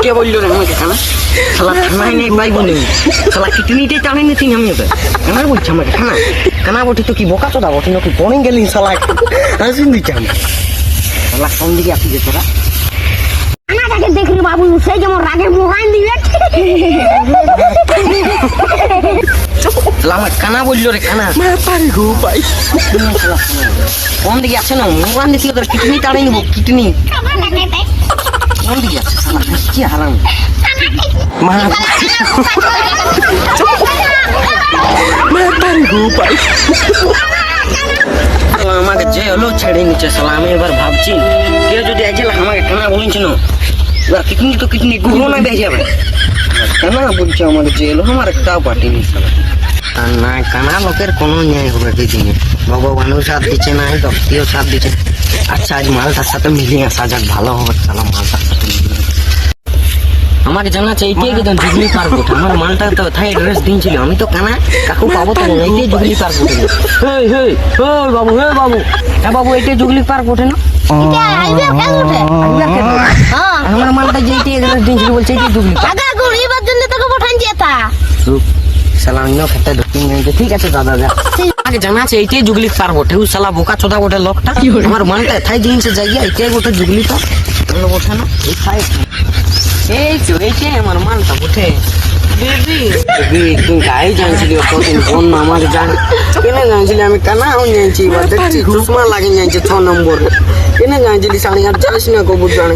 কে বললো রে আমাকে খানা? শালা খানাই নেই ভাই বলে শালা কিডনিটাই টানে নিতি আমি ওকে খানা বলছি আমাকে খানা খানা বটি তো কি বোকা চোদা বটি নাকি পড়ে গেলি শালা হাসিন দিচ্ছি আমি শালা কোন দিকে আসি যে তোরা কানাটাকে দেখলি বাবু সেই যেমন রাগে মোহান দিবে শালা আমার কানা বললো রে কানা পারি গো ভাই কোন দিকে আছে না মোহান দিচ্ছিল তোর কিডনি টানে নিবো কিডনি কোন দিকে আছে শালা কি হারাম মা পারি গো ভাই আমাকে যে হলো ছেড়ে নিচ্ছে শালা আমি এবার ভাবছি কেউ যদি আজকে আমাকে কানা বলেছে না এবার কিডনি তো কিডনি গুলো না বেজে যাবে কানা বলছে আমাকে যে এলো আমার একটাও পাঠিনি শালা আর না কানা লোকের কোনো ন্যায় হবে দিদিনে ভগবানও সাথ দিচ্ছে না দপ্তিও সাথ দিচ্ছে আচ্ছা আজ মালটার সাথে মিলিয়ে আসা যাক ভালো হবে শালা মালটার সাথে মিলিয়ে আমাকে জানাচ্ছে এইটাই একদম জুগলি পার্ক ওঠে আমার মালটা তো থাই অ্যাড্রেস দিয়েছিল আমি তো কানা কাকু পাবো তো এইটাই জুগলি পার্ক ওঠে হেই হেই ওই বাবু হে বাবু হ্যাঁ বাবু এইটাই জুগলি পার্ক ওঠে না আমার মালটা যেইটাই অ্যাড্রেস দিয়েছিল বলছে এইটাই জুগলি পার্ক এবার জন্য তোকে পাঠান যেতা শালা অন্য খেতে ঢুকিয়ে নিয়েছে ঠিক আছে দাদা যা আগে জানা আছে এইটাই জুগলি পার্ক ওঠে ও শালা বোকা চোদা ওঠে লোকটা আমার মালটা থাই জিনিসে জায়গা এইটাই ওঠে জুগলি পার্ক অন্য ওঠে না এই খাই এই তো এইটাই আমার মালটা ওঠে তুই গাই জানছিলি কতদিন ফোন আমাকে জান কেনে জানছিলি আমি কানাও জানছি এবার দেখছি চশমা লাগিয়ে জানছি 6 নম্বর কেনে জানছিলি 8:30 যাস না কবুর জানে